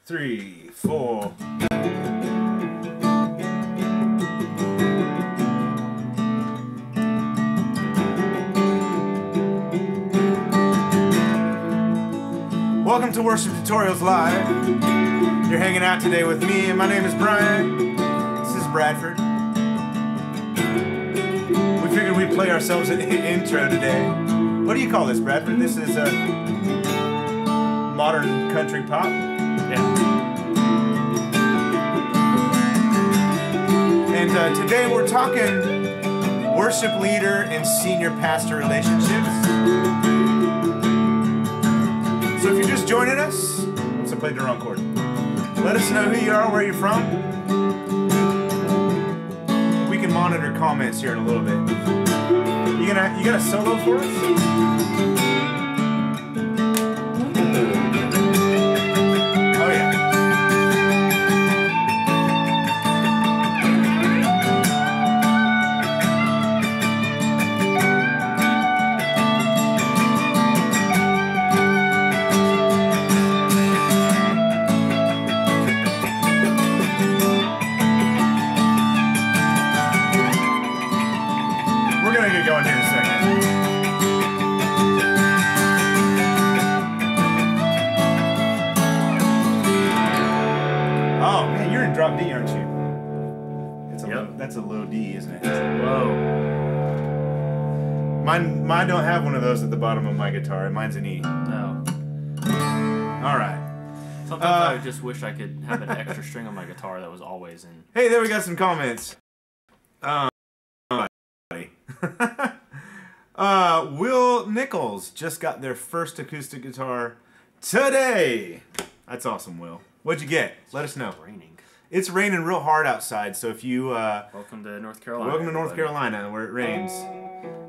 3, 4. Welcome to Worship Tutorials Live. You're hanging out today with me, and my name is Brian. This is Bradford. We figured we'd play ourselves an intro today. What do you call this, Bradford? This is a modern country pop? Yeah. And today we're talking worship leader and senior pastor relationships. So if you're just joining us, oops, I played the wrong chord. Let us know who you are, where you're from. We can monitor comments here in a little bit. You got a solo for us? Drop D, aren't you? It's a low, that's a low D, isn't it? Whoa. Mine don't have one of those at the bottom of my guitar. Mine's an E. No. All right. Sometimes I just wish I could have an extra string on my guitar that was always in. Hey, there we got some comments. Will Nichols just got their first acoustic guitar today. That's awesome, Will. What'd you get? Let us know. It's raining. It's raining real hard outside, so if you... welcome to North Carolina. Welcome to North Carolina, where it rains.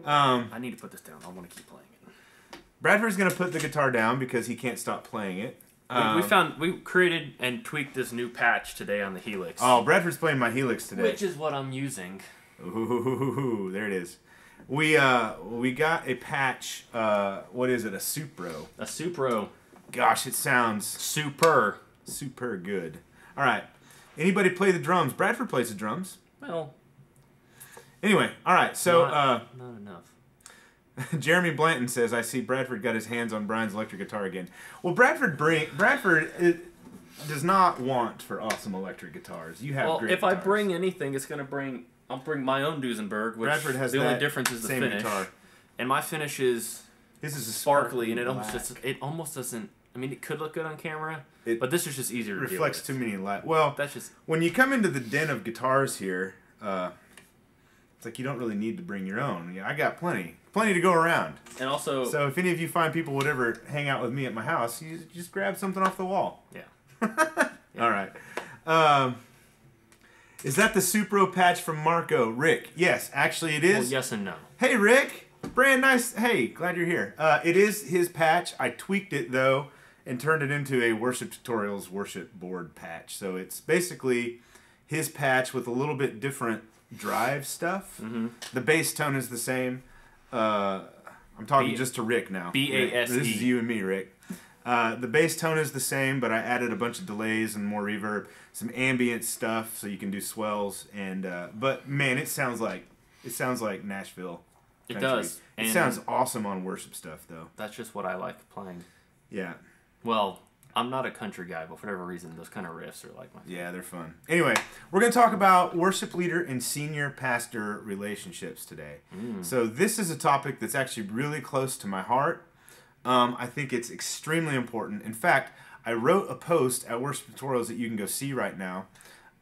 I need to put this down. I want to keep playing it. Bradford's going to put the guitar down because he can't stop playing it. We created and tweaked this new patch today on the Helix. Oh, Bradford's playing my Helix today. Which is what I'm using. Ooh, there it is. We got a patch, what is it, a Supro. A Supro. Gosh, it sounds... Super good. All right. Anybody play the drums? Bradford plays the drums. Well. Anyway, all right. So not enough. Jeremy Blanton says, "I see Bradford got his hands on Brian's electric guitar again." Well, Bradford does not want for awesome electric guitars. You have great if guitars. I bring anything, it's gonna bring. I'll bring my own Duesenberg, which Bradford has the that only difference is the same finish. guitar. And my finish is this is a sparkly, and black. it almost doesn't. I mean, it could look good on camera, but this is just easier to reflects deal too with. many light. Well, that's just when you come into the den of guitars here, it's like you don't really need to bring your own. Yeah, I got plenty to go around. And also, so if any of you find people would ever hang out with me at my house, you just grab something off the wall. Yeah. Yeah. All right. Is that the Supro patch from Marco? Rick? Yes, actually it is. Well, yes and no. Hey, Rick. Brand nice. Hey, glad you're here. It is his patch. I tweaked it, though, and turned it into a Worship Tutorials worship board patch. So it's basically his patch with a little bit different drive stuff. Mm-hmm. The bass tone is the same. I'm talking just to Rick now. B-A-S-E. This is you and me, Rick. The bass tone is the same, but I added a bunch of delays and more reverb, some ambient stuff, so you can do swells. And but man, it sounds like Nashville. It country. does. It sounds awesome on worship stuff, though. That's just what I like playing. Yeah. Well, I'm not a country guy, but for whatever reason, those kind of riffs are like my favorite. Yeah, they're fun. Anyway, we're going to talk about worship leader and senior pastor relationships today. So this is a topic that's actually really close to my heart. I think it's extremely important. In fact, I wrote a post at Worship Tutorials that you can go see right now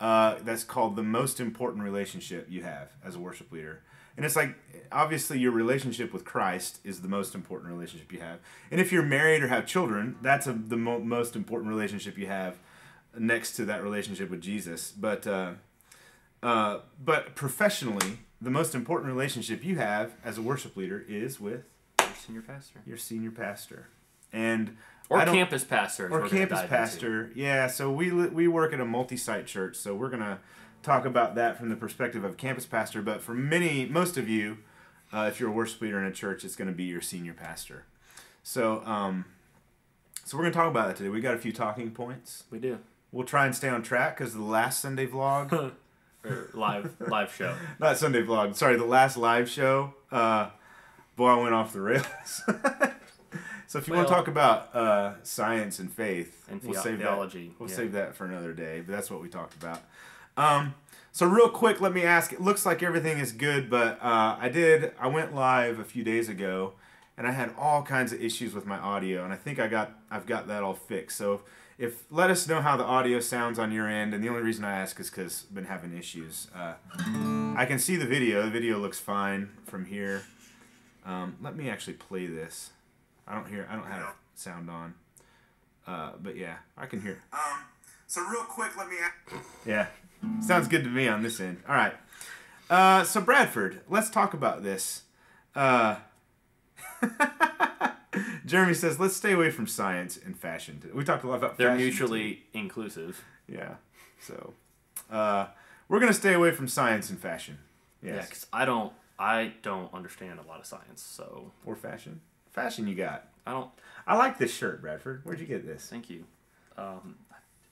that's called The Most Important Relationship You Have as a Worship Leader. And it's like, obviously, your relationship with Christ is the most important relationship you have. And if you're married or have children, that's the most important relationship you have next to that relationship with Jesus. But professionally, the most important relationship you have as a worship leader is with your senior pastor. Your senior pastor. And or campus pastor. Or campus pastor. Yeah, so we work at a multi-site church, so we're going to talk about that from the perspective of campus pastor, but for most of you, if you're a worship leader in a church, it's going to be your senior pastor. So So we're going to talk about that today. We got a few talking points. We do. We'll try and stay on track because the last Sunday vlog... or live show. Not Sunday vlog. Sorry, the last live show. Boy, I went off the rails. So if you want to talk about science and faith, and we'll save theology. We'll save that for another day. But that's what we talked about. So real quick, let me ask. It looks like everything is good, but I went live a few days ago, and I had all kinds of issues with my audio, and I think I've got that all fixed. So if let us know how the audio sounds on your end, and the only reason I ask is because I've been having issues. I can see the video. The video looks fine from here. Let me actually play this. I don't have sound on. But yeah, I can hear. So real quick, let me. Yeah, sounds good to me on this end. All right. So Bradford, let's talk about this. Jeremy says, let's stay away from science and fashion. We talked a lot about They're fashion. They're mutually inclusive. Yeah. So, we're going to stay away from science and fashion. Yes. Yeah, because I don't understand a lot of science, so... Or fashion. Fashion you got. I like this shirt, Bradford. Where'd you get this? Thank you. I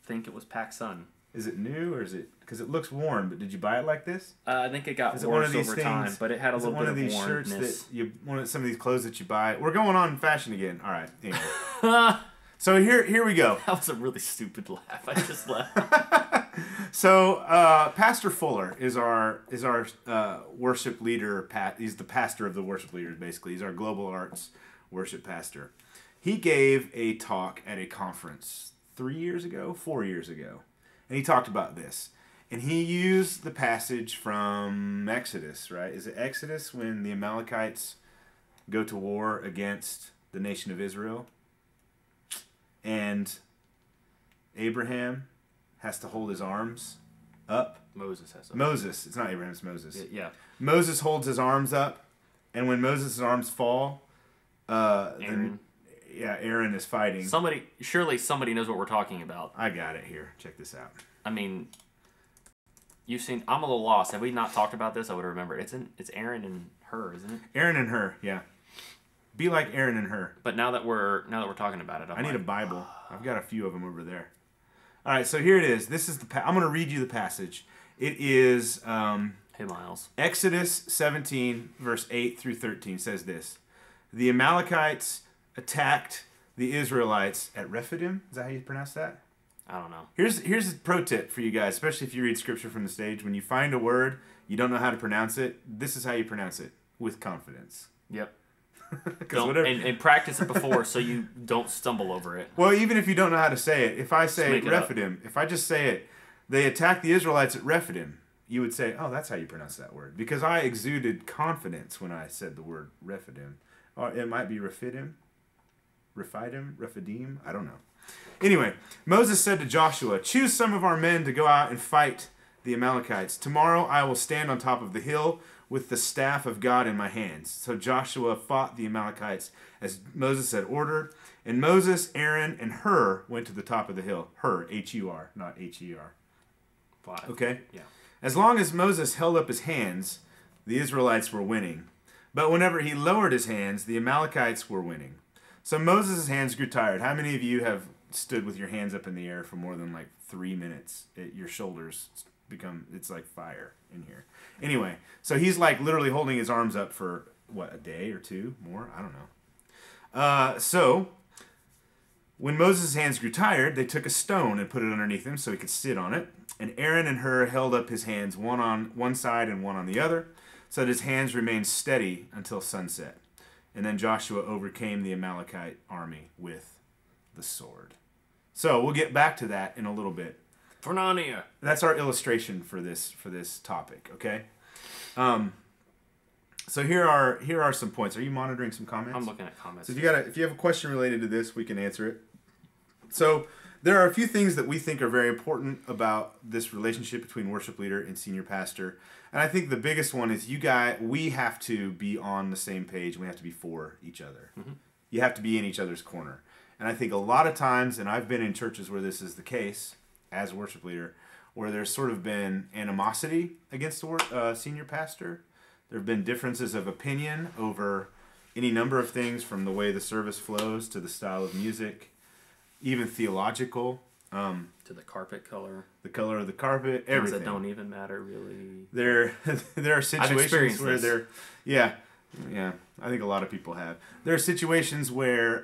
think it was PacSun. Is it new, or is it... Because it looks worn, but did you buy it like this? I think it got worn over time, but it had a little bit of wornness. Is it one of these shirts that some of these clothes that you buy? We're going on fashion again. All right. Anyway. So here we go. That was a really stupid laugh. I just laughed. So Pastor Fuller is our worship leader. He's the pastor of the worship leaders, basically. He's our global arts worship pastor. He gave a talk at a conference 4 years ago, and he talked about this. And he used the passage from Exodus, right? Is it Exodus when the Amalekites go to war against the nation of Israel? And Abraham has to hold his arms up. Moses has to. Moses. It's not Abraham, it's Moses. Yeah. Moses holds his arms up, and when Moses' arms fall, Aaron. Aaron is fighting. Surely somebody knows what we're talking about. I got it here. Check this out. I mean, you've seen. I'm a little lost. Have we not talked about this? I would remember. It's Aaron and her, isn't it? Aaron and her. Yeah. Be like Aaron and her. But now that we're talking about it, I need a Bible. I've got a few of them over there. All right, so here it is. This is I'm going to read you the passage. It is Hey Miles. Exodus 17 verse 8 through 13 says this: The Amalekites attacked the Israelites at Rephidim. Is that how you pronounce that? I don't know. Here's a pro tip for you guys, especially if you read scripture from the stage. When you find a word you don't know how to pronounce it, this is how you pronounce it, with confidence. Yep. And practice it before so you don't stumble over it. Well, even if you don't know how to say it, if I say Rephidim, if I just say it, they attacked the Israelites at Rephidim, you would say, oh, that's how you pronounce that word. Because I exuded confidence when I said the word Rephidim. Or it might be Rephidim, I don't know. Anyway, Moses said to Joshua, choose some of our men to go out and fight the Amalekites. Tomorrow I will stand on top of the hill with the staff of God in my hands. So Joshua fought the Amalekites as Moses had ordered. And Moses, Aaron, and Hur went to the top of the hill. Hur, H-U-R, not H-E-R. Okay? Yeah. As long as Moses held up his hands, the Israelites were winning. But whenever he lowered his hands, the Amalekites were winning. So Moses' hands grew tired. How many of you have stood with your hands up in the air for more than like 3 minutes? Your shoulders it's like fire in here. Anyway, so he's like literally holding his arms up for, what, a day or two more? I don't know. So when Moses' hands grew tired, they took a stone and put it underneath him so he could sit on it. And Aaron and Hur held up his hands, one on one side and one on the other, so that his hands remained steady until sunset. And then Joshua overcame the Amalekite army with the sword. So we'll get back to that in a little bit. For Narnia. That's our illustration for this topic, okay? So here are some points. Are you monitoring some comments? I'm looking at comments. So if you have a question related to this, we can answer it. So there are a few things that we think are very important about this relationship between worship leader and senior pastor. And I think the biggest one is we have to be on the same page, and we have to be for each other. Mm-hmm. You have to be in each other's corner. And I think a lot of times, and I've been in churches where this is the case as a worship leader, where there's sort of been animosity against the senior pastor. There have been differences of opinion over any number of things, from the way the service flows to the style of music. even theological. To the carpet color. The color of the carpet, everything. Things that don't even matter, really. There are situations where yeah, I think a lot of people have. There are situations where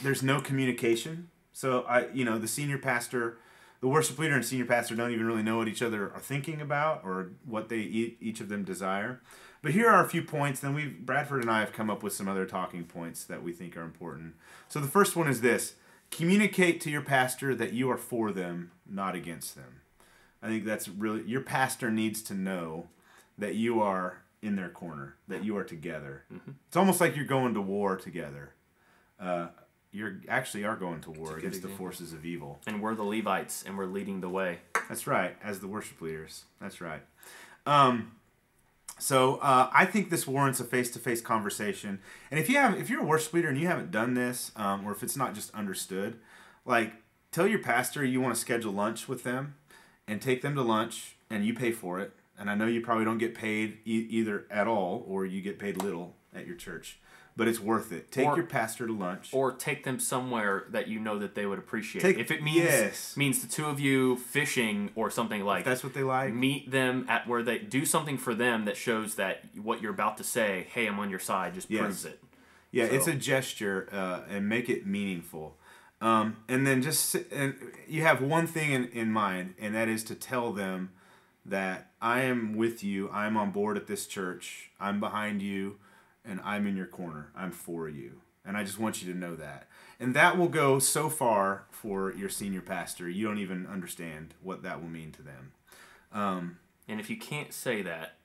there's no communication. So the senior pastor, the worship leader and senior pastor don't even really know what each other are thinking about or what they each of them desire. But here are a few points. Then Bradford and I have come up with some other talking points that we think are important. So the first one is this: communicate to your pastor that you are for them, not against them. I think that's really, your pastor needs to know that you are in their corner, that you are together. Mm-hmm. It's almost like you're going to war together. You actually are going to war against the forces of evil. And we're the Levites, and we're leading the way. That's right, as the worship leaders. That's right. So I think this warrants a face-to-face conversation. And if you're a worship leader and you haven't done this, or if it's not just understood, like, tell your pastor you want to schedule lunch with them and take them to lunch, and you pay for it. And I know you probably don't get paid either at all, or you get paid little at your church. But it's worth it. Take your pastor to lunch. Or take them somewhere that you know that they would appreciate. If it means the two of you fishing or something, like, if that's what they like. Meet them at where they do something for them that shows that what you're about to say, hey, I'm on your side, just proves it. Yeah, so it's a gesture, and make it meaningful. And then and you have one thing in mind, and that is to tell them that I am with you, I'm on board at this church, I'm behind you, and I'm in your corner. I'm for you. And I just want you to know that. And that will go so far for your senior pastor. You don't even understand what that will mean to them. And if you can't say that,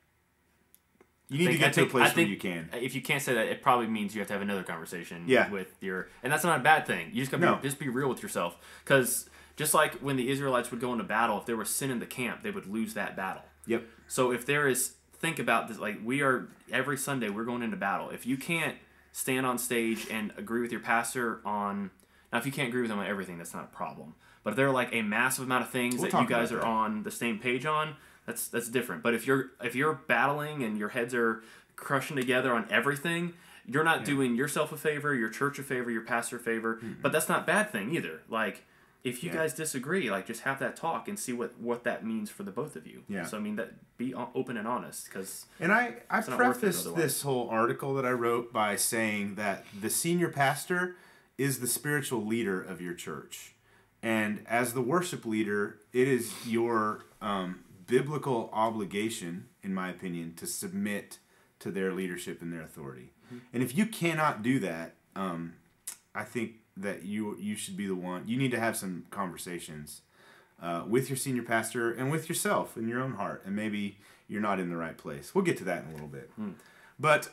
you need to get to a place where you can. If you can't say that, it probably means you have to have another conversation with your... And that's not a bad thing. You just got to be real with yourself. Because just like when the Israelites would go into battle, if there was sin in the camp, they would lose that battle. Yep. So if there is... Think about this, like, every Sunday we're going into battle. If you can't stand on stage and agree with your pastor on, now if you can't agree with them on everything, that's not a problem. But if there are like a massive amount of things that you guys are on the same page on, that's different. But if you're battling and your heads are crushing together on everything, you're not doing yourself a favor, your church a favor, your pastor a favor. Mm-hmm. But that's not a bad thing either. Like, if you guys disagree, like, just have that talk and see what that means for the both of you. Yeah. So, I mean, be open and honest. And I prefaced this whole article that I wrote by saying that the senior pastor is the spiritual leader of your church. And as the worship leader, it is your biblical obligation, in my opinion, to submit to their leadership and their authority. Mm-hmm. And if you cannot do that, I think that you should be the one. You need to have some conversations with your senior pastor and with yourself in your own heart, and maybe you're not in the right place. We'll get to that in a little bit. But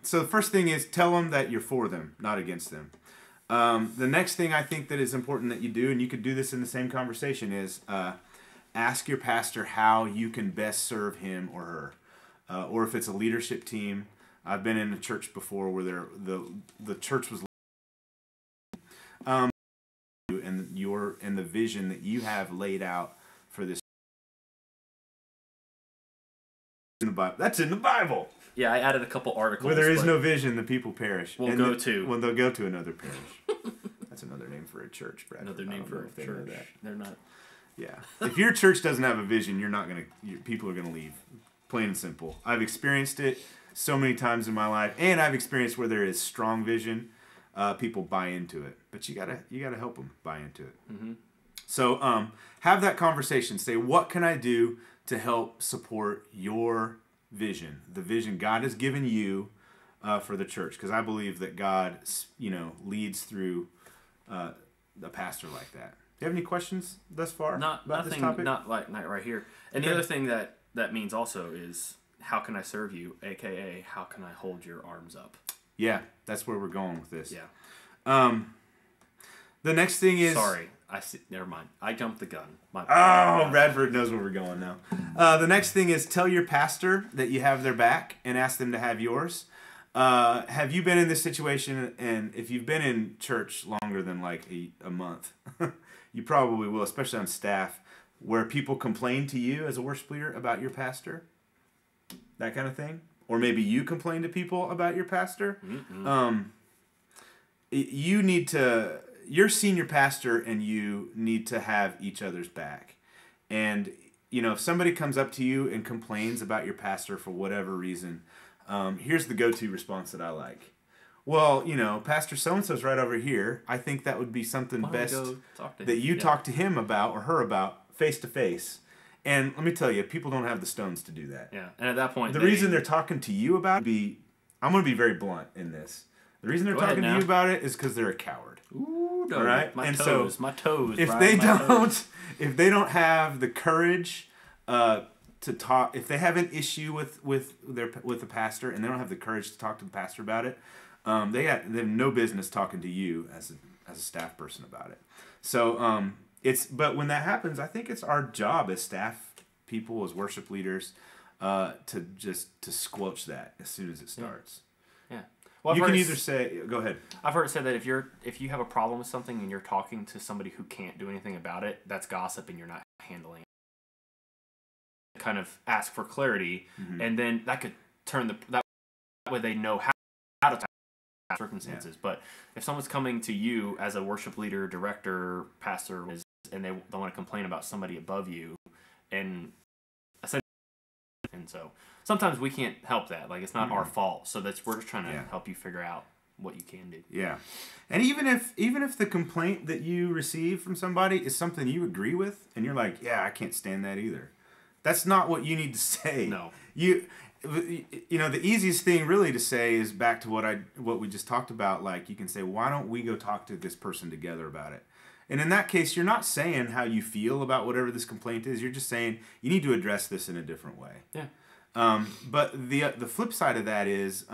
so the first thing is tell them that you're for them, not against them. The next thing I think that is important that you do, and you could do this in the same conversation, is ask your pastor how you can best serve him or her, or if it's a leadership team. I've been in a church before where the church was and the vision that you have laid out for this. That's in the Bible. Yeah, I added a couple articles. Where there is no vision, the people perish. They'll go to another parish. That's another name for a church, Brad. Another name for a church. They're not. Yeah. If your church doesn't have a vision, people are gonna leave. Plain and simple. I've experienced it so many times in my life, and I've experienced where there is strong vision. People buy into it, but you gotta help them buy into it. Mm-hmm. So have that conversation. Say, what can I do to help support your vision, the vision God has given you for the church? Because I believe that God, leads through a pastor like that. Do you have any questions thus far about this topic? Not right here. And the other thing that means also is, how can I serve you? AKA, how can I hold your arms up? Yeah, that's where we're going with this. Yeah. The next thing is... Sorry. Never mind. I jumped the gun. Bradford knows where we're going now. The next thing is tell your pastor that you have their back and ask them to have yours. Have you been in this situation? And if you've been in church longer than like a month, you probably will, especially on staff, where people complain to you as a worship leader about your pastor. That kind of thing. Or maybe you complain to people about your pastor. Mm-hmm. You need to your senior pastor and you need to have each other's back. And, you know, if somebody comes up to you and complains about your pastor for whatever reason, here's the go-to response that I like. Well, you know, Pastor so-and-so's right over here. I think that would be something best that you talk to him about or her about face-to-face. And let me tell you, people don't have the stones to do that. Yeah, and at that point... The reason they're talking to you about it, I'm going to be very blunt in this. The reason they're talking to you about it is because they're a coward. Ooh, no. All right? My toes. If they don't have the courage to talk, if they have an issue with the pastor and they don't have the courage to talk to the pastor about it, they have no business talking to you as a staff person about it. So but when that happens, I think it's our job as staff people, as worship leaders, to squelch that as soon as it starts. Yeah. Well, you can either say, go ahead. I've heard it said that if you have a problem with something and you're talking to somebody who can't do anything about it, that's gossip and you're not handling it. Kind of ask for clarity, and then that could turn that way they know how to tackle circumstances. Yeah. But if someone's coming to you as a worship leader, director, pastor, and they want to complain about somebody above you, and so sometimes we can't help that. Like, it's not our fault. So we're just trying to help you figure out what you can do. Yeah. And even if the complaint that you receive from somebody is something you agree with, and you're like, yeah, I can't stand that either. That's not what you need to say. No. You know, the easiest thing really to say is back to what we just talked about. Like, you can say, why don't we go talk to this person together about it? And in that case, you're not saying how you feel about whatever this complaint is. You're just saying you need to address this in a different way. Yeah. But the flip side of that is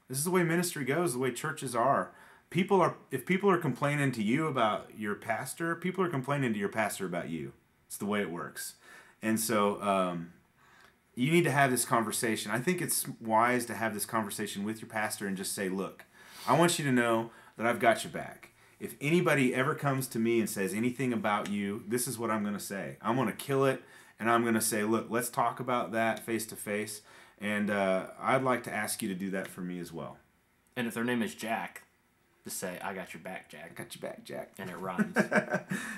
this is the way ministry goes, the way churches are. If people are complaining to you about your pastor, people are complaining to your pastor about you. It's the way it works. And so you need to have this conversation. I think it's wise to have this conversation with your pastor and just say, look, I want you to know that I've got your back. If anybody ever comes to me and says anything about you, this is what I'm going to say. I'm going to kill it, and I'm going to say, look, let's talk about that face to face, and I'd like to ask you to do that for me as well. And if their name is Jack, just say, I got your back, Jack. I got your back, Jack. And it rhymes.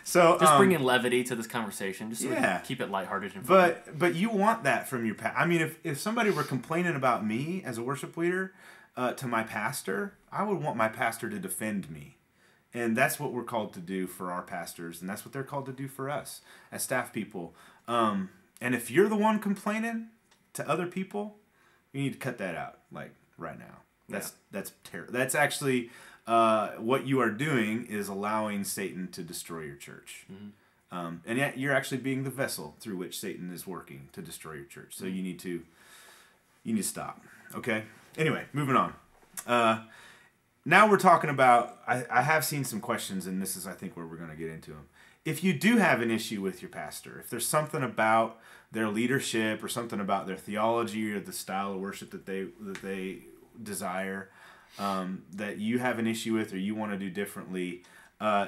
So just bring in levity to this conversation, just so we can keep it lighthearted and fun. But you want that from your pastor. I mean, if somebody were complaining about me as a worship leader to my pastor, I would want my pastor to defend me. And that's what we're called to do for our pastors, and that's what they're called to do for us as staff people. And if you're the one complaining to other people, you need to cut that out, like, right now. That's terrible. That's actually what you are doing is allowing Satan to destroy your church. Mm-hmm. And yet you're actually being the vessel through which Satan is working to destroy your church. So you need to stop. Okay? Anyway, moving on. Now we're talking about, I have seen some questions, and this is, I think, where we're going to get into them. If you do have an issue with your pastor, if there's something about their leadership or something about their theology or the style of worship that they desire that you have an issue with or you want to do differently,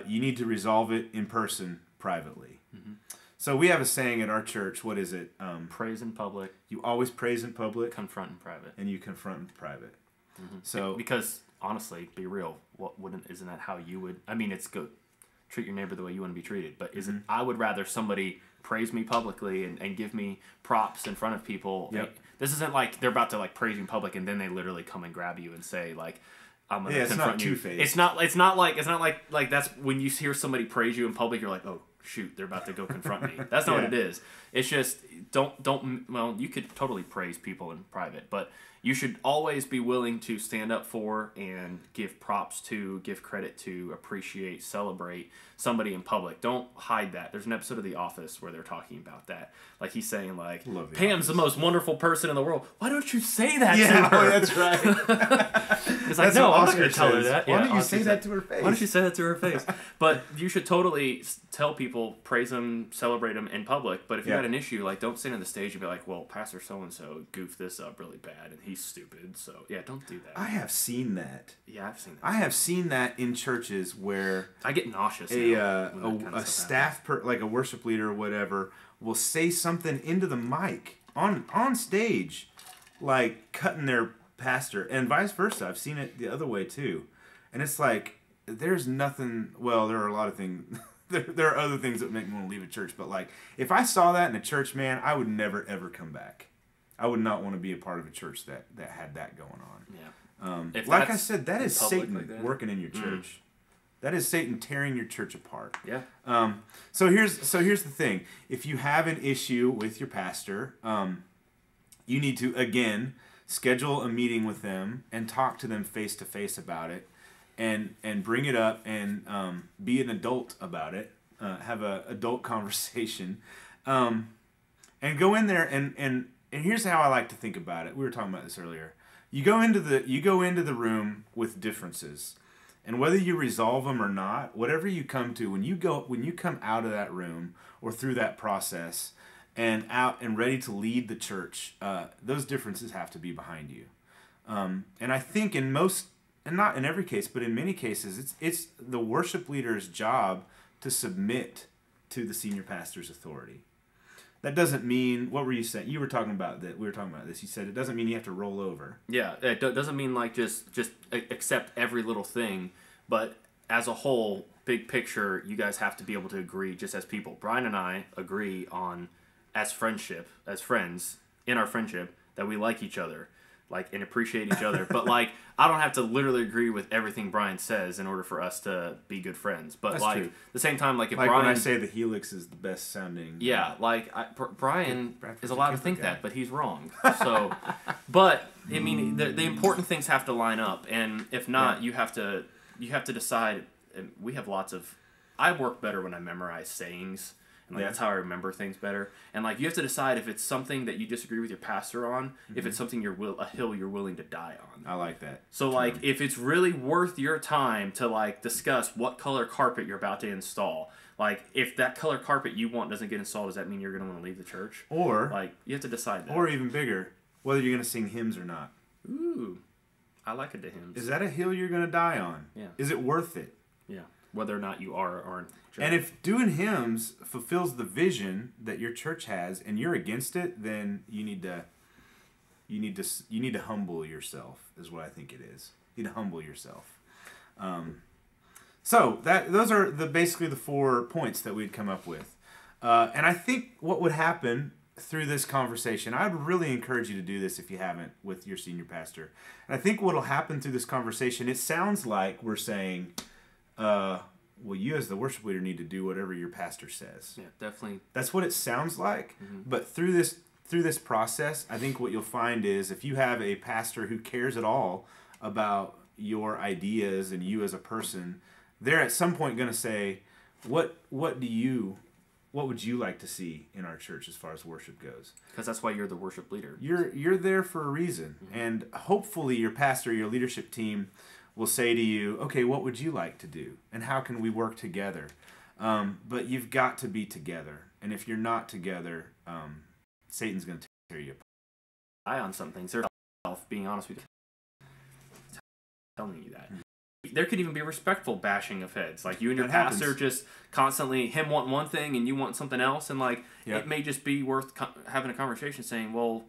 you need to resolve it in person privately. Mm-hmm. So we have a saying at our church. What is it? Praise in public. You always praise in public. Confront in private. And you confront in private. Mm-hmm. So because honestly, be real. Isn't that how you would? I mean, it's good. Treat your neighbor the way you want to be treated. But I would rather somebody praise me publicly and give me props in front of people. Yep. This isn't like they're about to like praise you in public and then they literally come and grab you and say like, I'm gonna confront you. It's not like that's when you hear somebody praise you in public, you're like, oh shoot, they're about to go confront me. That's not what it is. It's just well, you could totally praise people in private, but you should always be willing to stand up for and give props to, give credit to, appreciate, celebrate somebody in public. Don't hide that. There's an episode of The Office where they're talking about that. Like he's saying like, Pam's the most wonderful person in the world. Why don't you say that to her? Oh, that's right. It's like, no, I'm not going to tell her that. Why don't you say that to her face? Why don't you say that to her face? But you should totally tell people, praise them, celebrate them in public. But if you got an issue, like don't stand on the stage and be like, well, Pastor so-and-so goofed this up really bad and he's stupid. So yeah, don't do that. I have seen that. Yeah, I've seen that. I have seen that in churches where I get nauseous. A staff like a worship leader or whatever will say something into the mic on stage, like cutting their pastor, and vice versa. I've seen it the other way too, and it's like, there's nothing. Well, there are a lot of things. There are other things that make me want to leave a church, but like if I saw that in a church, man, I would never ever come back. I would not want to be a part of a church that had that going on. Yeah. Like I said, that is Satan working in your church. That is Satan tearing your church apart. Yeah. So here's the thing. If you have an issue with your pastor, you need to again schedule a meeting with them and talk to them face to face about it. And bring it up and be an adult about it. Have a adult conversation, and go in there and here's how I like to think about it. We were talking about this earlier. You go into the room with differences, and whether you resolve them or not, whatever you come to, when you come out of that room or through that process and out and ready to lead the church, those differences have to be behind you. And I think in most. And not in every case, but in many cases, it's the worship leader's job to submit to the senior pastor's authority. That doesn't mean, what were you saying? You were talking about that. We were talking about this. You said it doesn't mean you have to roll over. Yeah, it doesn't mean like just accept every little thing, but as a whole, big picture, you guys have to be able to agree just as people. Brian and I agree on, as friends, in our friendship, that we like each other. Like, and appreciate each other. But, like, I don't have to literally agree with everything Brian says in order for us to be good friends. But, that's like, true. at the same time, like, if like Brian... when I say the Helix is the best sounding... Yeah, like, Brian is allowed to think that, but he's wrong. So, but, I mean, the important things have to line up. And if not, you have to decide... We have lots of... I work better when I memorize sayings. And like, that's how I remember things better. And like, you have to decide if it's something that you disagree with your pastor on, if it's something a hill you're willing to die on. I like that. So like, if it's really worth your time to like discuss what color carpet you're about to install, like if that color carpet you want doesn't get installed, does that mean you're going to want to leave the church? Or like, you have to decide that. Or even bigger, whether you're going to sing hymns or not. Ooh, I like it to hymns. Is that a hill you're going to die on? Yeah. Is it worth it? Yeah. Whether or not you are or aren't. And if doing hymns fulfills the vision that your church has, and you're against it, then you need to humble yourself. Is what I think it is. You need to humble yourself. So those are basically the 4 points that we'd come up with. And I think what would happen through this conversation, I'd really encourage you to do this if you haven't with your senior pastor. And I think what will happen through this conversation, it sounds like we're saying. Well, you as the worship leader need to do whatever your pastor says. Yeah, definitely. That's what it sounds like. Mm-hmm. But through this process, I think what you'll find is if you have a pastor who cares at all about your ideas and you as a person, they're at some point going to say, what would you like to see in our church as far as worship goes? Because that's why you're the worship leader. You're there for a reason. Mm-hmm. And hopefully your pastor, your leadership team will say to you, okay, what would you like to do? And how can we work together? But you've got to be together. And if you're not together, Satan's going to tear you apart. Eye on some things. Being honest with you. Telling you that. There could even be respectful bashing of heads. Like you and your pastor just constantly, him wanting one thing and you want something else. And like, it may just be worth having a conversation saying, well,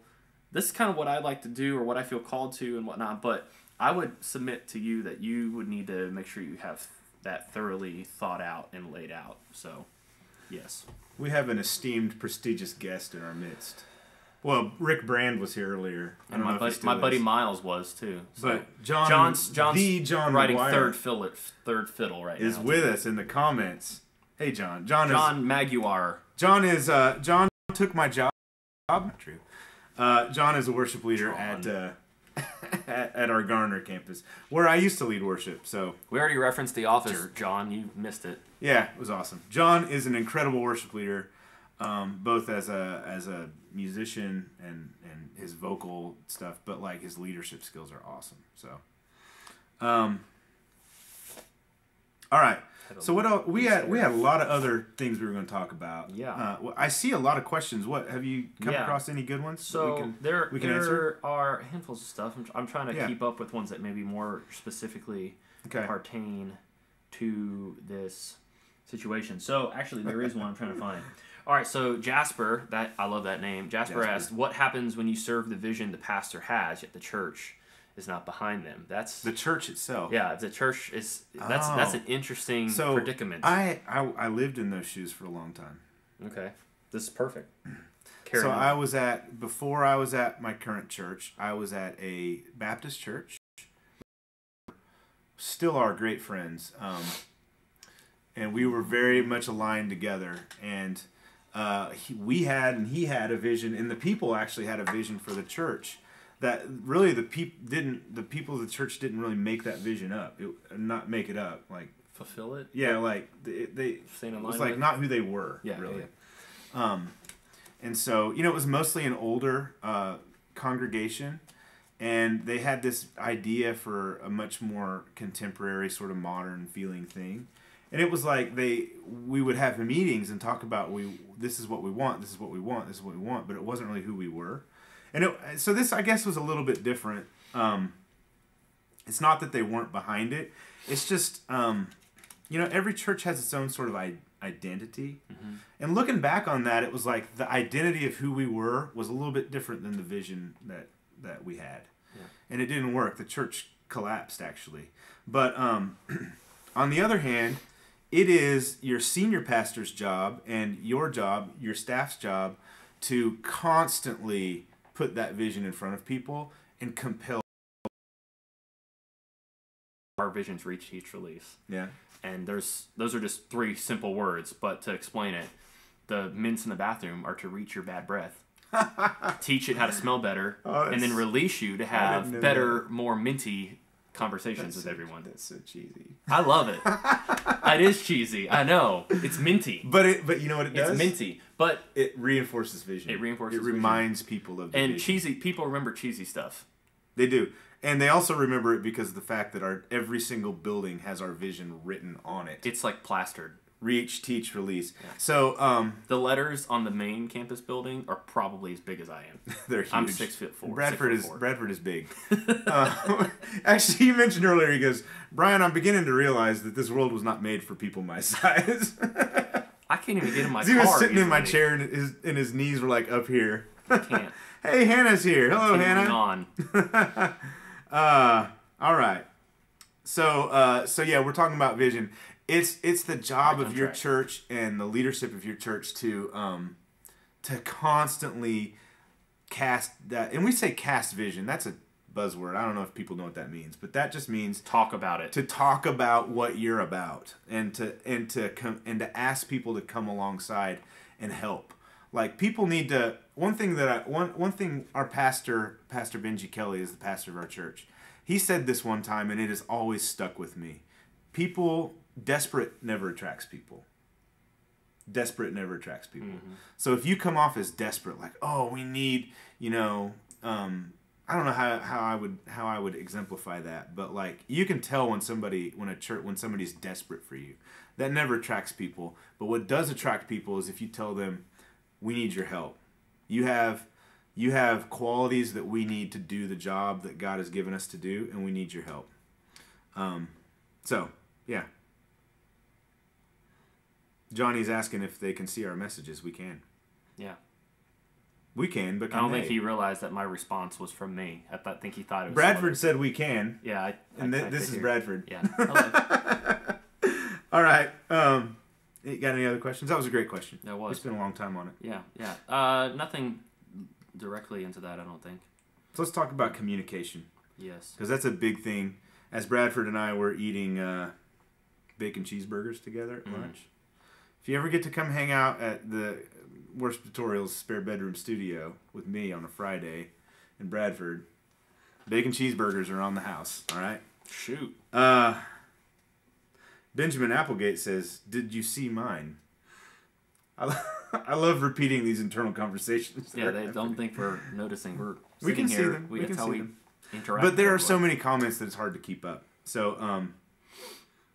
this is kind of what I like to do or what I feel called to and whatnot. But I would submit to you that you would need to make sure you have that thoroughly thought out and laid out. So, yes. We have an esteemed, prestigious guest in our midst. Well, Rick Brand was here earlier. And my buddy Miles was too. So. But John's writing third fiddle right now. Is with us in the comments. Hey, John. John Maguire. John took my job. Not true. John is a worship leader at our Garner campus, where I used to lead worship. So we already referenced The Office, John. You missed it. Yeah, it was awesome. John is an incredible worship leader, both as a musician and his vocal stuff, but like his leadership skills are awesome. So, all right. So what else? We had a lot of other things we were going to talk about. Yeah. I see a lot of questions. What have you come across any good ones? So there are handfuls of stuff. I'm trying to keep up with ones that maybe more specifically pertain to this situation. So actually, there is one I'm trying to find. All right. So Jasper, I love that name. Jasper asked, "What happens when you serve the vision the pastor has at the church? is not behind them. That's the church itself. Yeah, the church is. That's an interesting predicament. I lived in those shoes for a long time. Okay, this is perfect. So I was before I was at my current church, I was at a Baptist church. Still are great friends, and we were very much aligned together. And he had a vision, and the people actually had a vision for the church. That really the people of the church didn't really make that vision up, not make it up, like fulfill it. Yeah, like they it was like not who they were. Yeah, really. Yeah. And so, it was mostly an older congregation, and they had this idea for a much more contemporary, sort of modern feeling thing. And it was like we would have meetings and talk about this is what we want, this is what we want, this is what we want, but it wasn't really who we were. And so this, I guess, was a little bit different. It's not that they weren't behind it. It's just, every church has its own sort of identity. Mm-hmm. And looking back on that, it was like the identity of who we were was a little bit different than the vision that we had. Yeah. And it didn't work. The church collapsed, actually. But on the other hand, it is your senior pastor's job and your job, your staff's job, to constantly put that vision in front of people and compel. Our visions reach each release. Yeah. And those are just 3 simple words, but to explain it, the mints in the bathroom are to reach your bad breath, teach it how to smell better, and then release you to have better, more minty conversations with everyone. That's so cheesy. I love it. It is cheesy. I know. It's minty. But you know what it does? It's minty. But it reinforces vision. It reminds people of the vision. Cheesy people remember cheesy stuff. They do. And they also remember it because of the fact that every single building has our vision written on it. It's like plastered. Reach, teach, release. Yeah. So the letters on the main campus building are probably as big as I am. They're huge. I'm 6'4". Bradford is big. Actually, you mentioned earlier. He goes, Brian, I'm beginning to realize that this world was not made for people my size. I can't even get in my car. He was sitting in my chair, and his knees were like up here. I can't. Hey, Hannah's here. Hello, Hannah. All right. So yeah, we're talking about vision. It's the job of your church and the leadership of your church to constantly cast that. And we say cast vision. That's a buzzword. I don't know if people know what that means, but that just means talk about it. To talk about what you're about, and to ask people to come alongside and help. Like, people need to. One thing our pastor Benji Kelly, is the pastor of our church. He said this one time, and it has always stuck with me. Desperate never attracts people. Desperate never attracts people. Mm-hmm. So if you come off as desperate, like, oh, we need, I don't know how I would exemplify that, but like, you can tell when somebody's desperate for you. That never attracts people. But what does attract people is if you tell them, we need your help. You have qualities that we need to do the job that God has given us to do, and we need your help. So, yeah. Johnny's asking if they can see our messages. We can. Yeah. We can, but I don't think he realized that my response was from me. I think he thought it was Bradford said we can. Yeah. This is Bradford. Yeah. Hello. All right. You got any other questions? That was a great question. That was. We spent a long time on it. Yeah. Nothing directly into that, I don't think. So let's talk about communication. Yes. Because that's a big thing. As Bradford and I were eating bacon cheeseburgers together at lunch. If you ever get to come hang out at the Worst Tutorials spare bedroom studio with me on a Friday in Bradford, bacon cheeseburgers are on the house. All right? Shoot. Benjamin Applegate says, "Did you see mine?" I love repeating these internal conversations. Yeah, they don't think we're noticing. We can see them. That's how we interact. But there are so many comments that it's hard to keep up. So,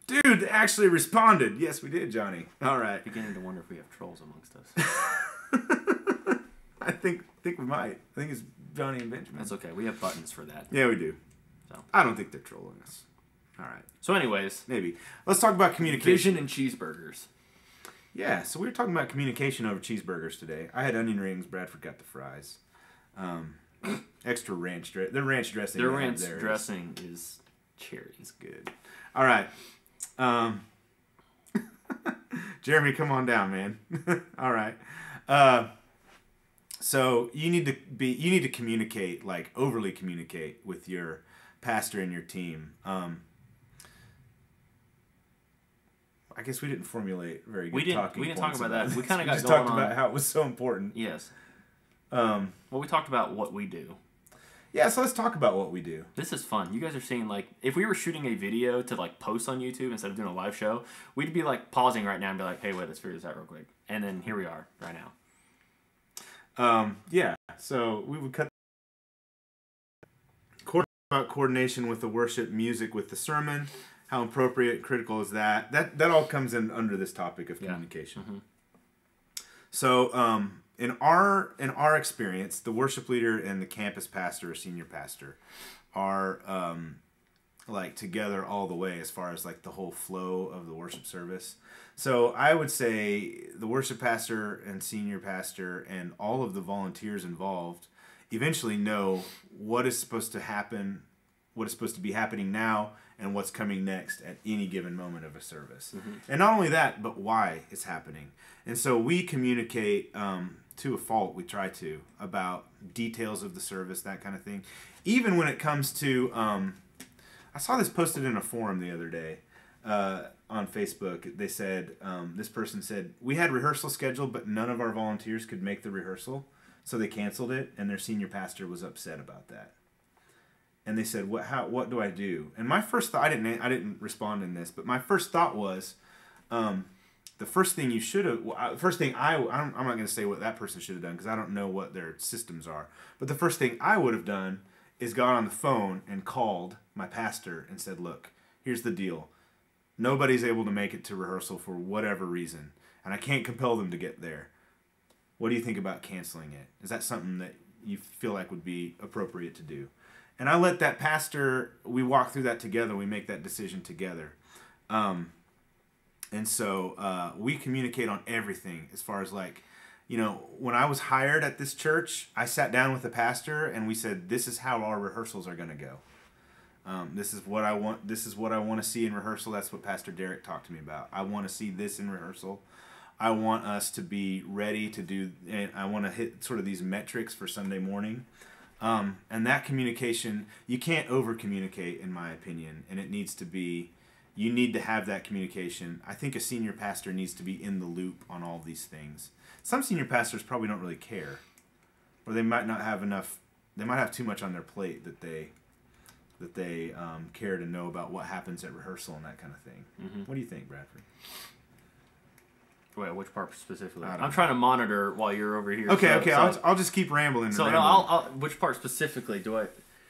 dude actually responded. Yes, we did, Johnny. All right. Beginning to wonder if we have trolls amongst us. I think we might. I think it's Johnny and Benjamin. That's okay. We have buttons for that. Yeah, we do. So I don't think they're trolling us. All right. So anyways. Maybe. Let's talk about communication. Vision and cheeseburgers. Yeah, so we were talking about communication over cheeseburgers today. I had onion rings. Bradford got the fries. extra ranch dressing. Their ranch dressing. Their ranch dressing is cherry. It's good. All right. Jeremy, come on down, man. All right. So you need to communicate, like overly communicate with your pastor and your team. I guess we didn't formulate very good talking We didn't points talk about that. We kind of got just going talked about how it was so important. Yes. Well, we talked about what we do. Yeah, so let's talk about what we do. This is fun. You guys are seeing, like, if we were shooting a video to, like, post on YouTube instead of doing a live show, we'd be, like, pausing right now and be like, hey, wait, let's figure this out real quick. And then here we are right now. Yeah, so we would cut about coordination with the worship, music with the sermon, how appropriate, critical is that. That all comes in under this topic of communication. Mm-hmm. So, in our experience, the worship leader and the campus pastor or senior pastor are like together all the way as far as like the whole flow of the worship service. So I would say the worship pastor and senior pastor and all of the volunteers involved eventually know what is supposed to happen, what is supposed to be happening now, and what's coming next at any given moment of a service. Mm-hmm. And not only that, but why it's happening. And so we communicate to a fault, we try to, about details of the service, that kind of thing. Even when it comes to, I saw this posted in a forum the other day on Facebook. They said, this person said, we had rehearsal scheduled, but none of our volunteers could make the rehearsal, so they canceled it, and their senior pastor was upset about that. And they said, what do I do? And my first thought, I didn't respond in this, but my first thought was, the first thing you should have, I'm not going to say what that person should have done because I don't know what their systems are. But the first thing I would have done is got on the phone and called my pastor and said, look, here's the deal. Nobody's able to make it to rehearsal for whatever reason, and I can't compel them to get there. What do you think about canceling it? Is that something that you feel like would be appropriate to do? And I let that pastor, we walk through that together, we make that decision together. And so we communicate on everything as far as like, you know, when I was hired at this church, I sat down with the pastor and we said, this is how our rehearsals are going to go. This is what I want. This is what I want to see in rehearsal. That's what Pastor Derek talked to me about. I want to see this in rehearsal. I want us to be ready to do, and I want to hit sort of these metrics for Sunday morning. And that communication, you can't over communicate in my opinion, and it needs to be, you need to have that communication. I think a senior pastor needs to be in the loop on all these things. Some senior pastors probably don't really care, or they might not have enough, they might have too much on their plate that they care to know about what happens at rehearsal and that kind of thing. Mm-hmm. What do you think, Bradford? Wait, which part specifically? I'm trying to monitor while you're over here. Okay. I'll just keep rambling. So no, I'll which part specifically do I?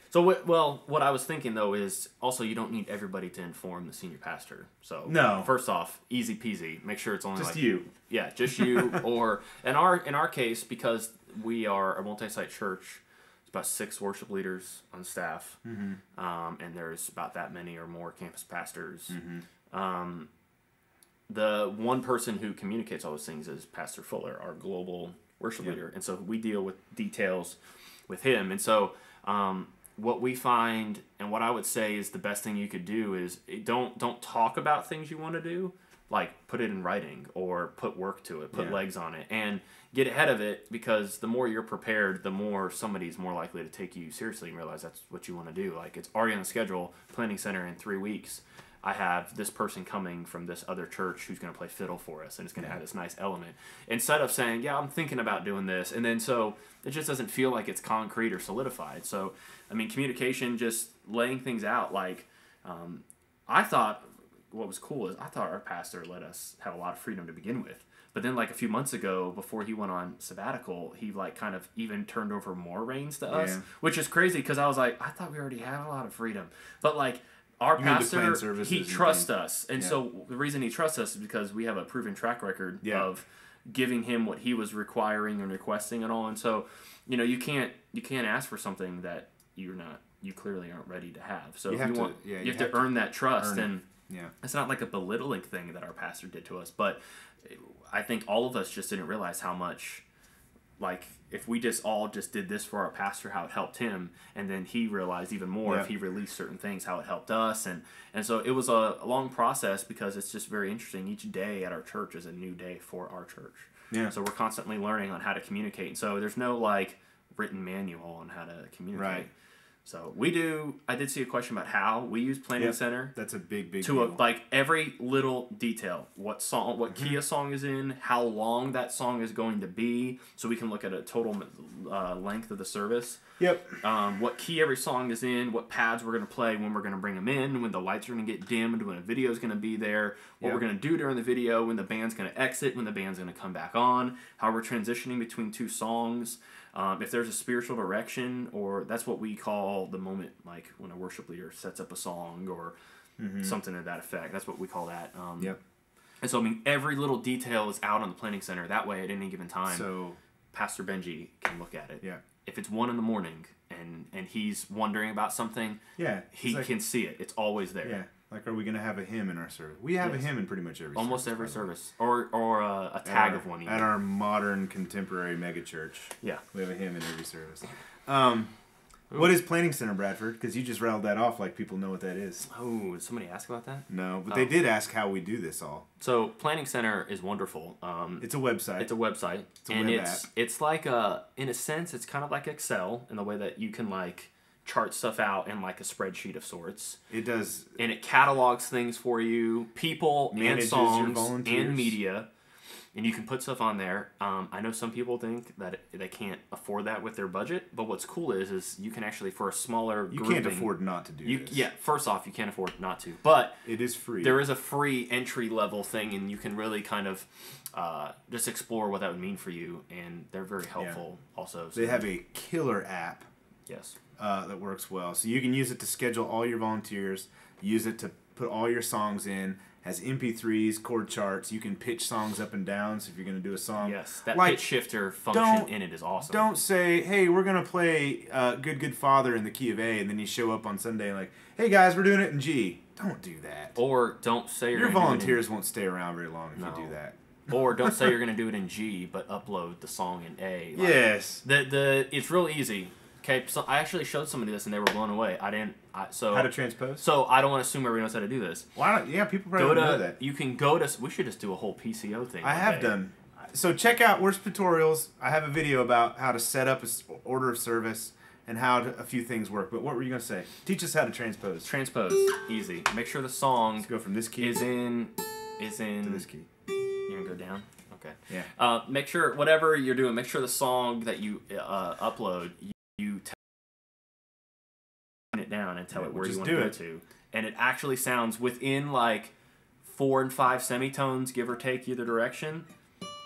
So what I was thinking though is also you don't need everybody to inform the senior pastor. So no. First off, easy peasy. Make sure it's only just you. Yeah, just you. Or in our case, because we are a multi-site church, it's about 6 worship leaders on staff, mm-hmm. And there's about that many or more campus pastors. Mm-hmm. The one person who communicates all those things is Pastor Fuller, our global worship leader, and so we deal with details with him. And so what we find, and what I would say is the best thing you could do is don't talk about things you want to do, like put it in writing or put work to it, put legs on it, and get ahead of it, because the more you're prepared, the more somebody's more likely to take you seriously and realize that's what you want to do. Like, it's already on the schedule, planning center in 3 weeks. I have this person coming from this other church who's going to play fiddle for us, and it's going to have this nice element. Instead of saying, yeah, I'm thinking about doing this, and then so it just doesn't feel like it's concrete or solidified. So, I mean, communication, just laying things out. Like, I thought what was cool is I thought our pastor let us have a lot of freedom to begin with. But then, like, a few months ago, before he went on sabbatical, he, like, kind of even turned over more reins to us, which is crazy, because I was like, I thought we already had a lot of freedom. But, like, our pastor, he trusts us. And so the reason he trusts us is because we have a proven track record of giving him what he was requiring and requesting and all. And so, you know, you can't ask for something that you clearly aren't ready to have. So you have to earn that trust. And it's not like a belittling thing that our pastor did to us, but I think all of us just didn't realize how much, like, if we just did this for our pastor, how it helped him, and then he realized even more if he released certain things, how it helped us, and so it was a long process because it's just very interesting. Each day at our church is a new day for our church. Yeah. So we're constantly learning on how to communicate, and so there's no like written manual on how to communicate. Right. So we do. I did see a question about how we use Planning Center. That's a big to like every little detail. What song, what key a song is in, how long that song is going to be, so we can look at a total length of the service. Yep. What key every song is in, what pads we're going to play, when we're going to bring them in, when the lights are going to get dimmed, when a video is going to be there, what we're going to do during the video, when the band's going to exit, when the band's going to come back on, how we're transitioning between two songs. If there's a spiritual direction, or that's what we call the moment, like when a worship leader sets up a song or something to that effect. That's what we call that. Yep. And so, I mean, every little detail is out on the Planning Center. That way, at any given time, so Pastor Benji can look at it. Yeah. If it's 1 a.m. and he's wondering about something, he can see it. It's always there. Yeah. Like, are we going to have a hymn in our service? We have a hymn in pretty much every service. Almost every service. Or a tag of one. Even. At our modern, contemporary megachurch. Yeah. We have a hymn in every service. What is Planning Center, Bradford? Because you just rattled that off like people know what that is. Oh, did somebody ask about that? No, but they did ask how we do this all. So, Planning Center is wonderful. It's a website. It's a website. It's a web app. It's like in a sense, it's kind of like Excel in the way that you can, like, chart stuff out in like a spreadsheet of sorts. It does. And it catalogs things for you, people and songs and media. And you can put stuff on there. I know some people think that they can't afford that with their budget, but what's cool is you can actually, for a smaller grouping... You can't afford not to do this. Yeah, first off, you can't afford not to. But... It is free. There is a free entry-level thing, and you can really kind of just explore what that would mean for you, and they're very helpful also. So they have a killer app. Yes. That works well. So you can use it to schedule all your volunteers, use it to put all your songs in, has MP3s, chord charts. You can pitch songs up and down, so if you're going to do a song. Yes, that pitch shifter function in it is awesome. Don't say, hey, we're going to play Good Good Father in the key of A, and then you show up on Sunday and like, hey guys, we're doing it in G. Don't do that. Or don't say your volunteers won't stay around very long if you do that. Or don't say you're going to do it in G, but upload the song in A. Like, yes. It's real easy. Okay, so I actually showed somebody this and they were blown away. How to transpose? So I don't want to assume everybody knows how to do this. Why not? Yeah, people probably don't know that. You can go to. We should just do a whole PCO thing. I have done. So check out Worst Tutorials. I have a video about how to set up an order of service and how a few things work. But what were you going to say? Teach us how to transpose. Transpose, easy. Make sure the song. Let's go from this key is in to this key. You gonna go down? Okay. Yeah. Make sure whatever you're doing. Make sure the song that you upload. You it down and tell it where you want to go to, and it actually sounds within like 4 and 5 semitones, give or take either direction.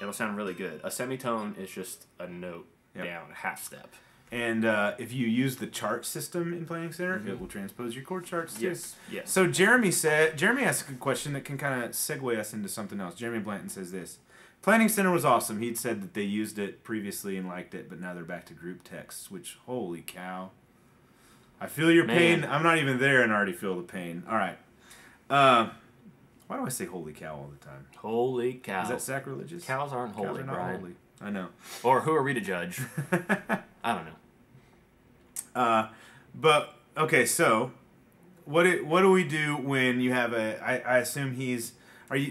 It'll sound really good. A semitone is just a note down, a half step. And if you use the chart system in Planning Center, it will transpose your chord charts too. Yes. Yes. So Jeremy asked a question that can kind of segue us into something else. Jeremy Blanton says this: Planning Center was awesome. He'd said that they used it previously and liked it, but now they're back to group texts, which, holy cow. I feel your pain. I'm not even there and already feel the pain. All right. Why do I say holy cow all the time? Holy cow. Is that sacrilegious? Cows aren't holy, Cows are not holy. I know. Or who are we to judge? I don't know. But, okay, so what do we do when you have I assume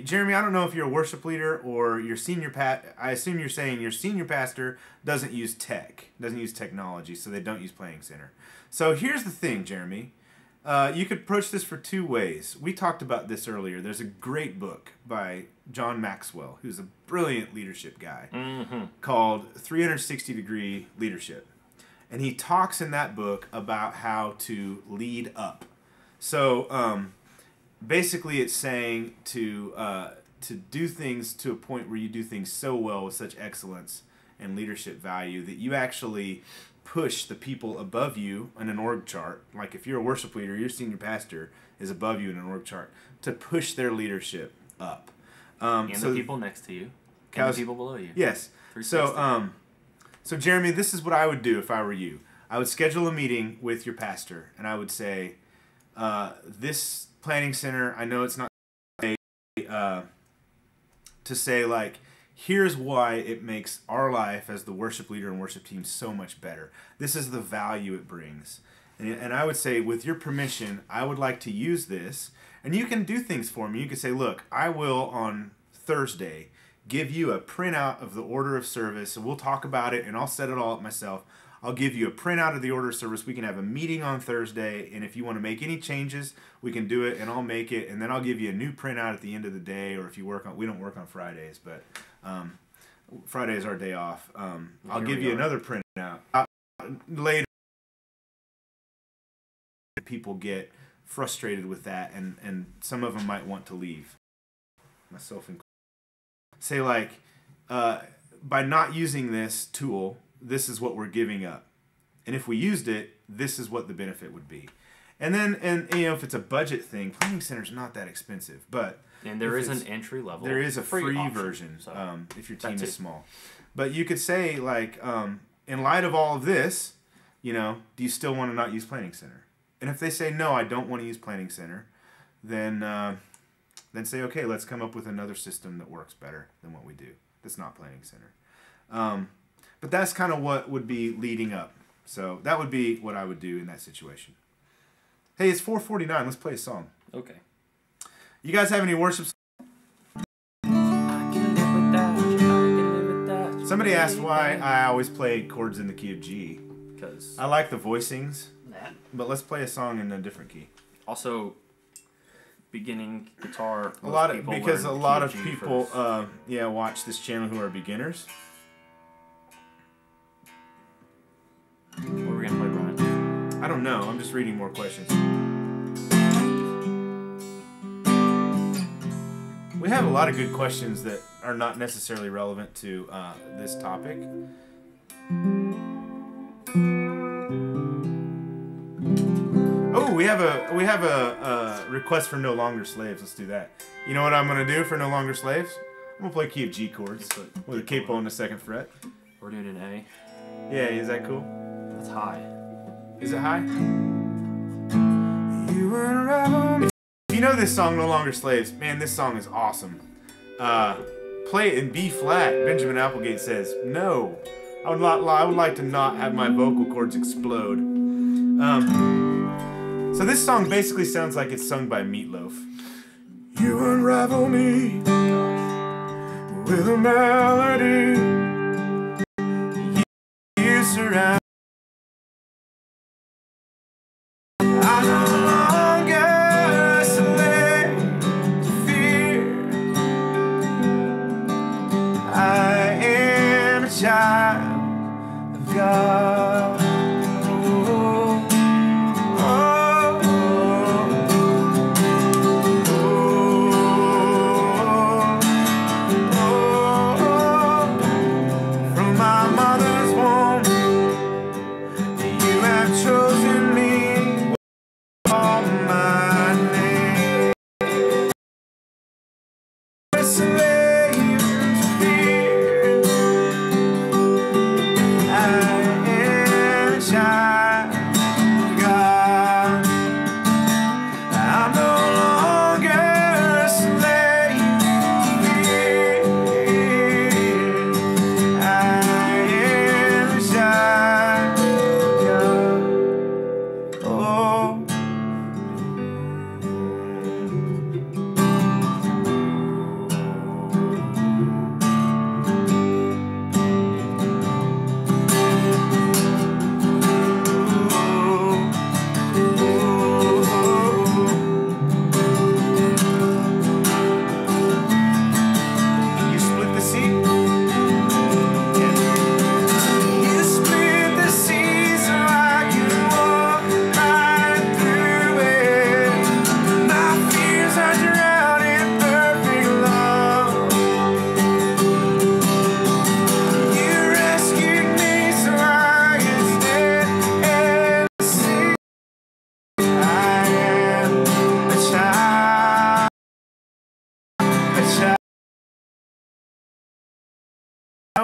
Jeremy, I don't know if you're a worship leader or your senior I assume you're saying your senior pastor doesn't use technology, so they don't use Planning Center. So here's the thing, Jeremy. You could approach this for 2 ways. We talked about this earlier. There's a great book by John Maxwell, who's a brilliant leadership guy, called 360-Degree Leadership. And he talks in that book about how to lead up. So basically it's saying to do things to a point where you do things so well with such excellence and leadership value that you actually push the people above you in an org chart. Like if you're a worship leader, your senior pastor is above you in an org chart, to push their leadership up. And the people next to you. And the people below you. Yes. So Jeremy, this is what I would do if I were you. I would schedule a meeting with your pastor, and I would say, this Planning Center, I know it's not to say like, here's why it makes our life as the worship leader and worship team so much better. This is the value it brings. And I would say, with your permission, I would like to use this. And you can do things for me. You can say, look, I will on Thursday give you a printout of the order of service, and we'll talk about it, and I'll set it all up myself. I'll give you a printout of the order of service. We can have a meeting on Thursday, and if you want to make any changes, we can do it, and I'll make it, and then I'll give you a new printout at the end of the day, or if you work on, we don't work on Fridays, but Friday is our day off. I'll give you another printout. Later, people get frustrated with that, and some of them might want to leave, myself included. Say like, by not using this tool, this is what we're giving up, and if we used it, this is what the benefit would be. And then, you know, if it's a budget thing, Planning Center's not that expensive, but there is an entry level. There is a free version, so if your team is small. But you could say like, in light of all of this, you know, do you still want to not use Planning Center? And if they say no, I don't want to use Planning Center, then say, okay, let's come up with another system that works better than what we do. That's not Planning Center. But that's kind of what would be leading up. So that would be what I would do in that situation. Hey, it's 4:49. Let's play a song. Okay. You guys have any worship? Somebody asked why I always play chords in the key of G. Because I like the voicings, but let's play a song in a different key. Also, beginning guitar. A lot of people watch this channel who are beginners. What are we gonna play, Brian? I don't know. I'm just reading more questions. We have a lot of good questions that are not necessarily relevant to this topic. Oh, we have a request for No Longer Slaves. Let's do that. You know what I'm gonna do for No Longer Slaves? I'm gonna play key of G chords with a capo on the 2nd fret. We're doing an A. Yeah, is that cool? That's high. Is it high? You unravel me. If you know this song, No Longer Slaves, man, this song is awesome. Play it in B flat. Benjamin Applegate says, no. I would like to not have my vocal cords explode. So this song basically sounds like it's sung by Meatloaf. You unravel me with a melody. You surround. I no longer slave to fear. I am a child of God.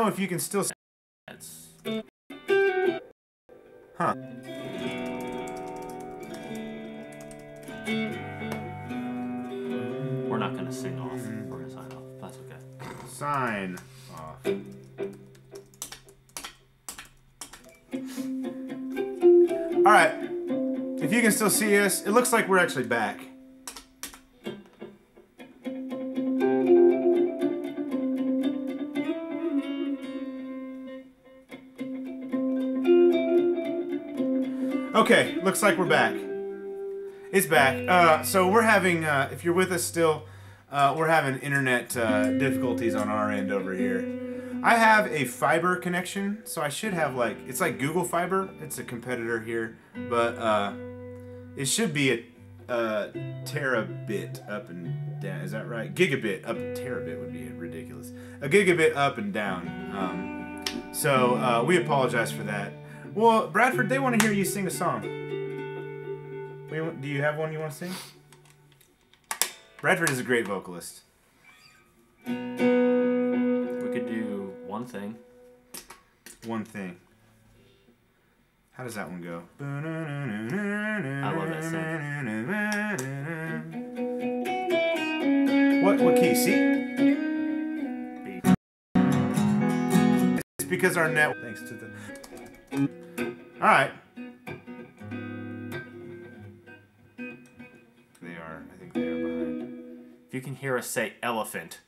If you can still, huh? We're not gonna sing off. We're gonna sign off. That's okay. Sign Alright. If you can still see us, it looks like we're actually back. Okay, looks like we're back. It's back. So we're having, if you're with us still, we're having internet difficulties on our end over here. I have a fiber connection, so I should have like, it's like Google Fiber. It's a competitor here, but it should be a terabit up and down. Is that right? Gigabit up. Terabit would be ridiculous. A gigabit up and down. So we apologize for that. Well, Bradford, they want to hear you sing a song. Do you have one you want to sing? Bradford is a great vocalist. We could do one thing. One thing. How does that one go? I love that song. What key? C? B. It's because our net. Thanks to the. All right. They are. I think they are behind. If you can hear us say elephant,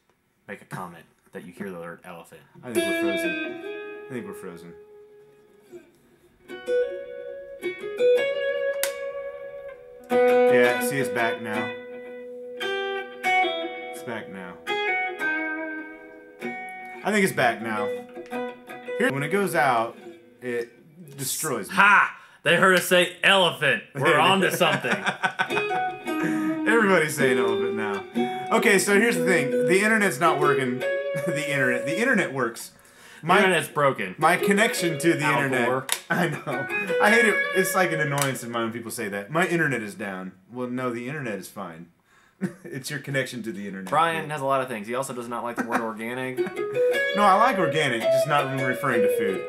make a comment that you hear the word elephant. I think we're frozen. I think we're frozen. Yeah, see, it's back now. It's back now. I think it's back now. Here, when it goes out, it destroys me. Ha! They heard us say elephant. We're on to something. Everybody's saying elephant now. Okay, so here's the thing. The internet's not working. The internet works. My internet's broken. My connection to the internet. Gore. I know. I hate it. It's like an annoyance of mine when people say that. My internet is down. Well, no, the internet is fine. It's your connection to the internet. Brian has a lot of things. He also does not like the word organic. No, I like organic, just not when referring to food.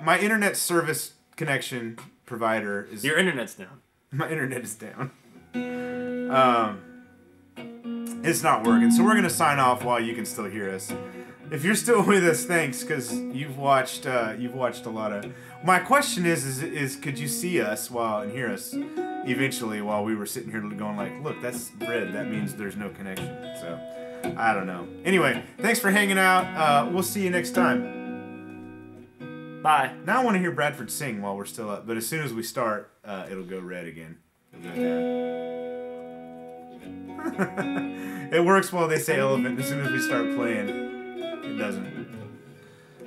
My internet service connection provider is... Your internet's down. My internet is down. It's not working, so we're going to sign off while you can still hear us. If you're still with us, thanks, because you've watched a lot of... My question is could you see us and hear us eventually while we were sitting here going like, look, that's red, that means there's no connection. So, I don't know. Anyway, thanks for hanging out. We'll see you next time. Bye. Now I want to hear Bradford sing while we're still up, but as soon as we start, it'll go red again. It'll go down. It works while they say elephant. As soon as we start playing, it doesn't.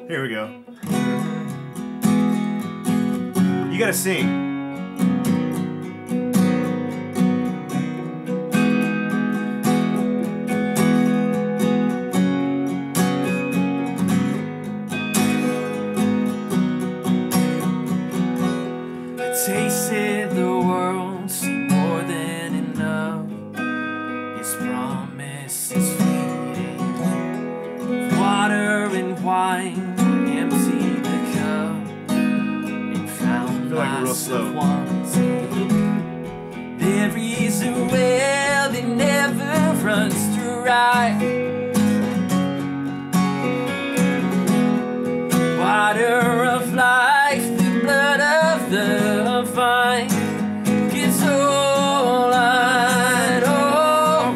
Here we go. You gotta sing. Tasted the world, see more than enough. His promise is fleeting. Water and wine, empty the cup, and found myself wanting. There is a well that never runs dry. Water of life, the blood of the vine, it's all I know.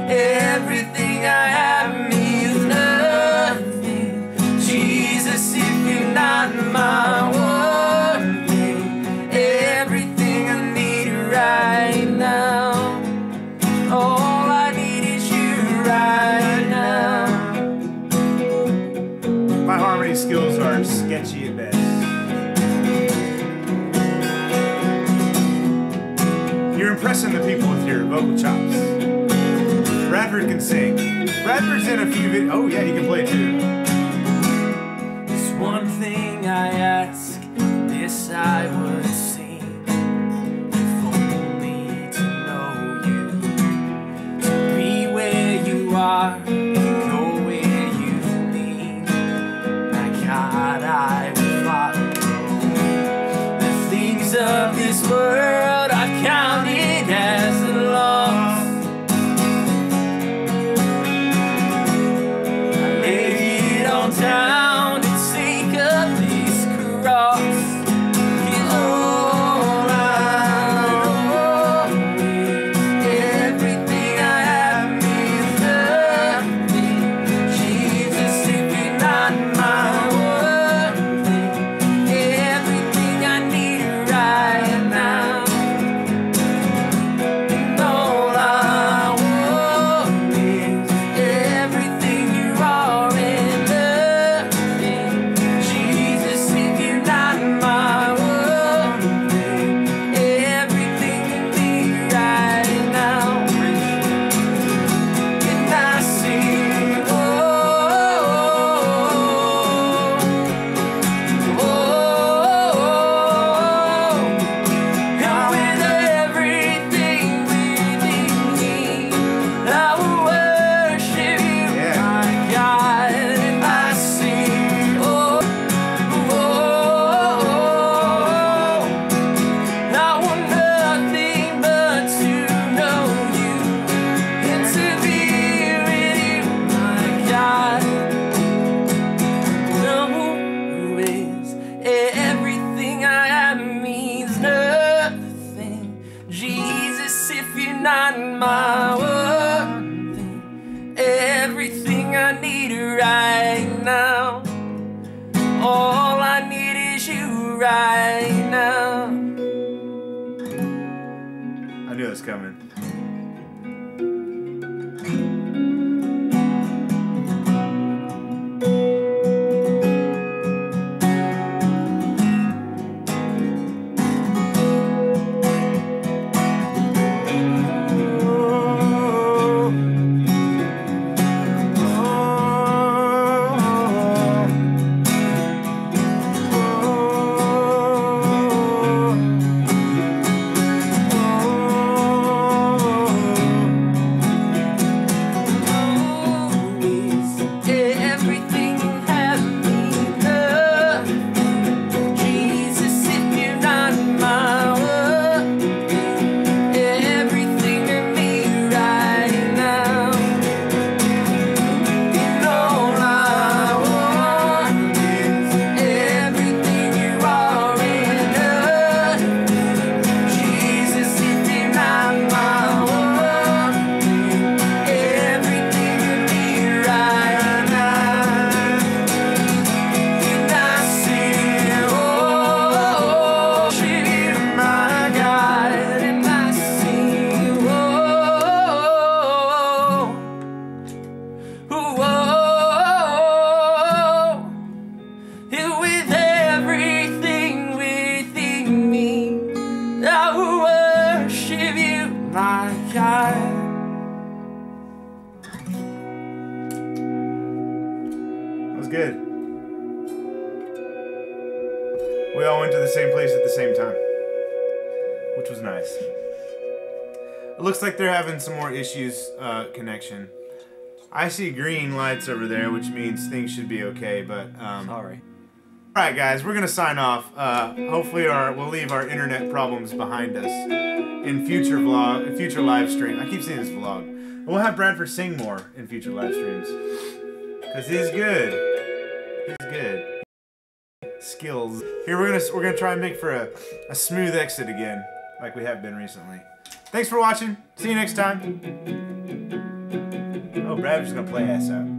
Everything I have means nothing. Jesus, if you're not my one thing, everything I need right now. All I need is you right now. My harmony skills are sketchy at best. You're impressing the people with your vocal chops. Bradford can sing. Bradford's in a few videos. Oh yeah, he can play too. There's one thing I ask, this I would sing, if only to know you, to be where you are, and go where you lead. My God, I will follow. The things of this world are counted as a loss. not my one thing, everything I need right now. All I need is you right now. I knew it was coming. Good. We all went to the same place at the same time, which was nice. It looks like they're having some more issues, connection. I see green lights over there, which means things should be okay, but, sorry. Alright guys, we're gonna sign off. Hopefully we'll leave our internet problems behind us in future live stream. I keep saying this vlog. We'll have Bradford sing more in future live streams. Cause he's good. He's good. Skills. Here we're gonna try and make for a smooth exit again, like we have been recently. Thanks for watching. See you next time. Oh, Bradford's gonna play us out.